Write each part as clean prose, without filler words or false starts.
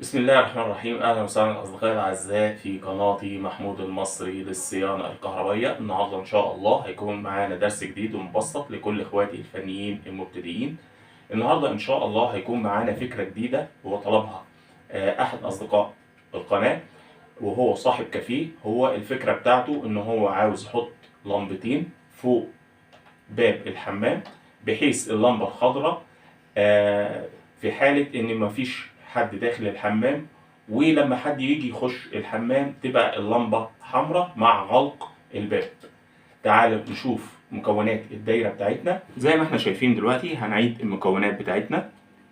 بسم الله الرحمن الرحيم. اهلا وسهلا اصدقائي الاعزاء في قناتي محمود المصري للصيانه الكهربائيه. النهارده ان شاء الله هيكون معانا درس جديد ومبسط لكل اخواتي الفنيين المبتدئين. النهارده ان شاء الله هيكون معانا فكره جديده هو طلبها احد اصدقاء القناه، وهو صاحب كافيه. هو الفكره بتاعته ان هو عاوز يحط لمبتين فوق باب الحمام، بحيث اللمبه الخضراء في حالة إن مفيش حد داخل الحمام، ولما حد يجي يخش الحمام تبقى اللمبة حمراء مع غلق الباب. تعالوا نشوف مكونات الدايرة بتاعتنا. زي ما احنا شايفين دلوقتي هنعيد المكونات بتاعتنا.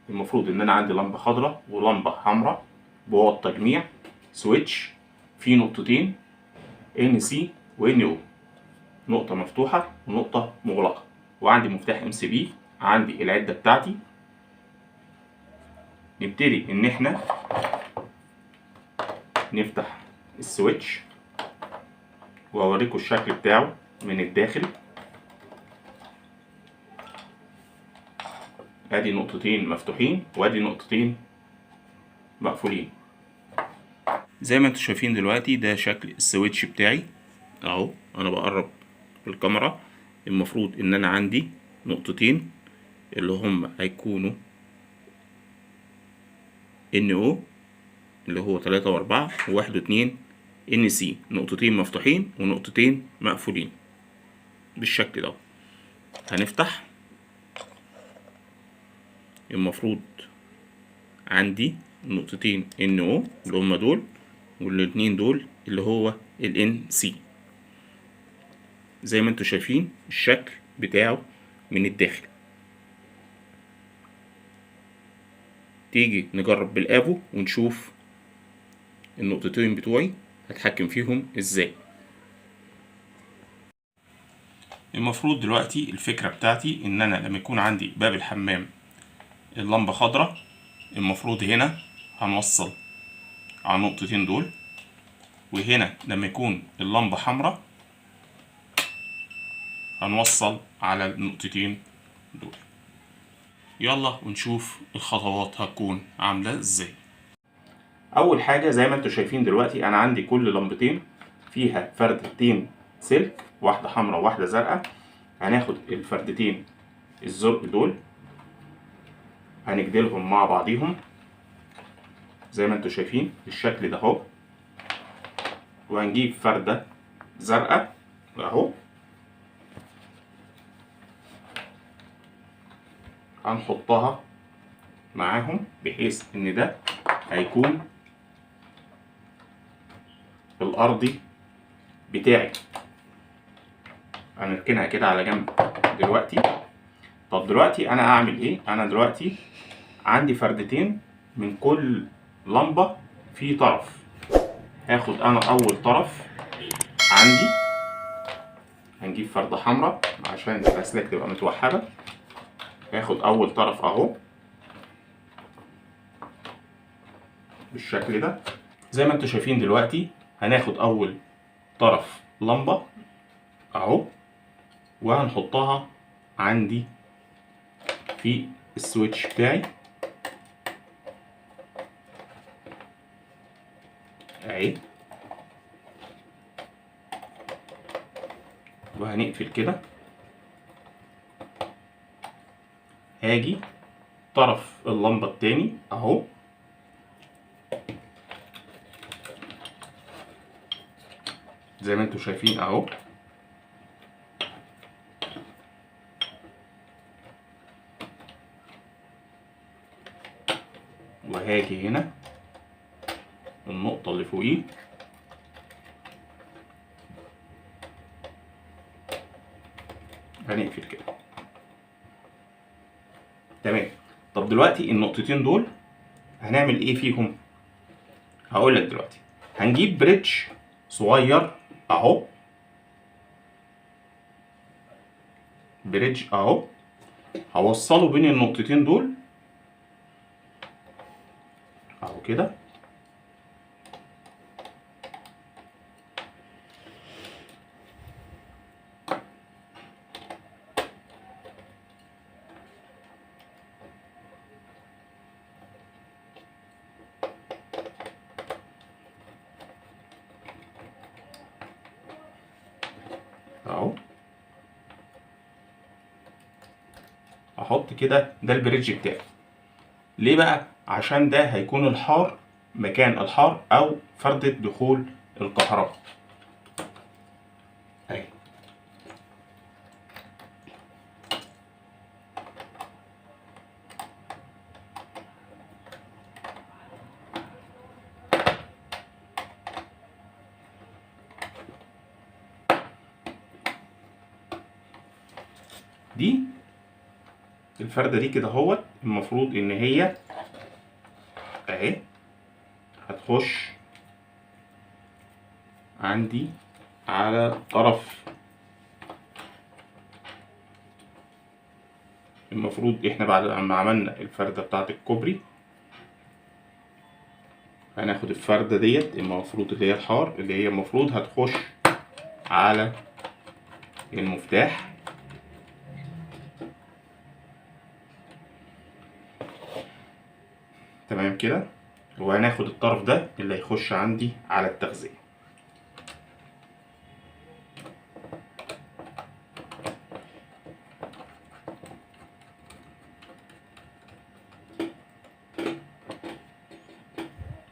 المفروض إن أنا عندي لمبة خضراء ولمبة حمراء بوابة تجميع، سويتش فيه نقطتين NC و NO، نقطة مفتوحة ونقطة مغلقة، وعندي مفتاح MCB، عندي العدة بتاعتي. نبتدي ان احنا نفتح السويتش واوريكم الشكل بتاعه من الداخل. ادي نقطتين مفتوحين وادي نقطتين مقفولين. زي ما انتم شايفين دلوقتي ده شكل السويتش بتاعي اهو. انا بقرب الكاميرا. المفروض ان انا عندي نقطتين اللي هم هيكونوا NO اللي هو 3 و4، وواحد و2 NC، نقطتين مفتوحين ونقطتين مقفولين بالشكل ده. هنفتح. المفروض عندي نقطتين NO اللي هما دول، والاتنين دول اللي هو NC. زي ما انتوا شايفين الشكل بتاعه من الداخل. تيجي نجرب بالآفو ونشوف النقطتين بتوعي هتحكم فيهم ازاي. المفروض دلوقتي الفكرة بتاعتي ان انا لما يكون عندي باب الحمام اللمبة خضراء، المفروض هنا هنوصل على النقطتين دول، وهنا لما يكون اللمبة حمراء هنوصل على النقطتين دول. يلا ونشوف الخطوات هتكون عاملة ازاي. اول حاجة زي ما انتوا شايفين دلوقتي انا عندي كل لمبتين فيها فردتين سلك، واحدة حمراء وواحدة زرقاء. هناخد الفردتين الزرق دول هنجدلهم مع بعضيهم زي ما انتوا شايفين بالشكل ده اهو، وهنجيب فردة زرقاء اهو هنحطها معاهم، بحيث ان ده هيكون الارضي بتاعي. هنركنها كده على جنب دلوقتي. طب دلوقتي انا اعمل ايه؟ انا دلوقتي عندي فردتين من كل لمبة في طرف. هاخد انا اول طرف عندي، هنجيب فردة حمراء عشان الاسلاك تبقى متوحدة. هاخد اول طرف اهو بالشكل ده. زي ما انتوا شايفين دلوقتي هناخد اول طرف لمبة اهو، وهنحطها عندي في السويتش بتاعي اهي، وهنقفل كده. هاجي طرف اللمبة التاني اهو، زي ما انتوا شايفين اهو، وهاجي هنا النقطة اللي فوقيه هنقفل كده. تمام. طب دلوقتي النقطتين دول هنعمل ايه فيهم؟ هقول لك دلوقتي. هنجيب بريدج صغير اهو، بريدج اهو، هوصله بين النقطتين دول اهو كده. احط كده ده البريدج بتاعي. ليه بقى؟ عشان ده هيكون الحار، مكان الحار او فردة دخول الكهرباء اهي. دي الفردة دي كده اهوت المفروض ان هي اهي هتخش عندي على الطرف. المفروض احنا بعد ما عملنا الفردة بتاعت الكوبري هناخد الفردة ديت المفروض اللي هي الحار، اللي هي المفروض هتخش على المفتاح. تمام كده. وهناخد الطرف ده اللي هيخش عندي على التغذية.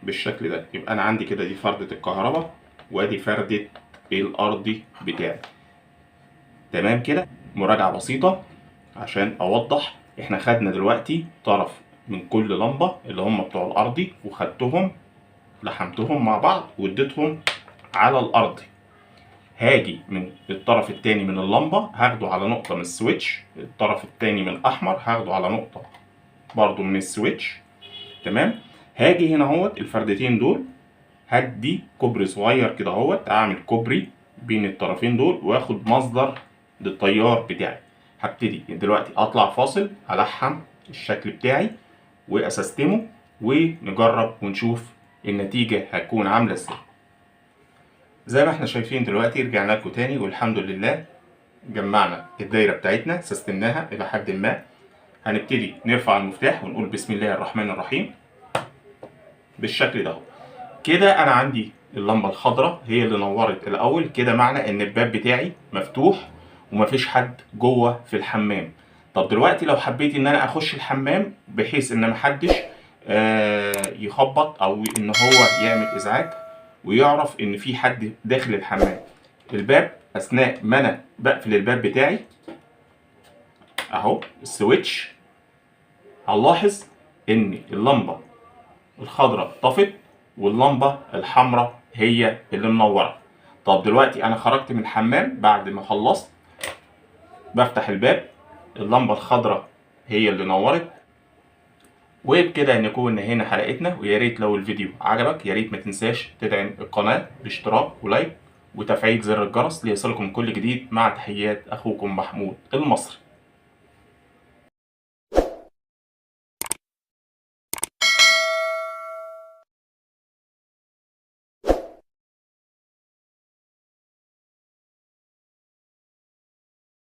بالشكل ده. يبقى انا عندي كده دي فردة الكهرباء وادي فردة الارضي بتاعي. تمام كده. مراجعة بسيطة عشان اوضح، احنا خدنا دلوقتي طرف من كل لمبة اللي هم بتوع الارضي، وخدتهم لحمتهم مع بعض واديتهم على الارضي. هاجي من الطرف التاني من اللمبة هاخده على نقطة من السويتش، الطرف التاني من الاحمر هاخده على نقطة برضو من السويتش. تمام. هاجي هنا اهوت الفردتين دول هدي كوبري صغير كده اهوت، اعمل كوبري بين الطرفين دول واخد مصدر للتيار بتاعي. هبتدي دلوقتي اطلع فاصل الحم الشكل بتاعي واسستمه ونجرب ونشوف النتيجة هتكون عاملة ازاي. زي ما احنا شايفين دلوقتي رجعنا لكم تاني والحمد لله جمعنا الدايرة بتاعتنا، سستمناها الى حد ما. هنبتدي نرفع المفتاح ونقول بسم الله الرحمن الرحيم بالشكل ده. كده انا عندي اللمبه الخضراء هي اللي نورت الاول، كده معنى ان الباب بتاعي مفتوح ومفيش حد جوه في الحمام. طب دلوقتي لو حبيت ان انا اخش الحمام بحيث ان محدش يخبط او ان هو يعمل ازعاج ويعرف ان في حد داخل الحمام، الباب اثناء ما انا بقفل الباب بتاعي اهو السويتش، هنلاحظ ان اللمبه الخضراء طفت واللمبه الحمراء هي اللي منوره. طب دلوقتي انا خرجت من الحمام بعد ما خلصت، بفتح الباب اللمبه الخضراء هي اللي نورت. وبكده نكون هنا حلقتنا، ويا ريت لو الفيديو عجبك يا ريت ما تنساش تدعم القناه باشتراك ولايك وتفعيل زر الجرس ليصلكم كل جديد. مع تحيات اخوكم محمود المصري.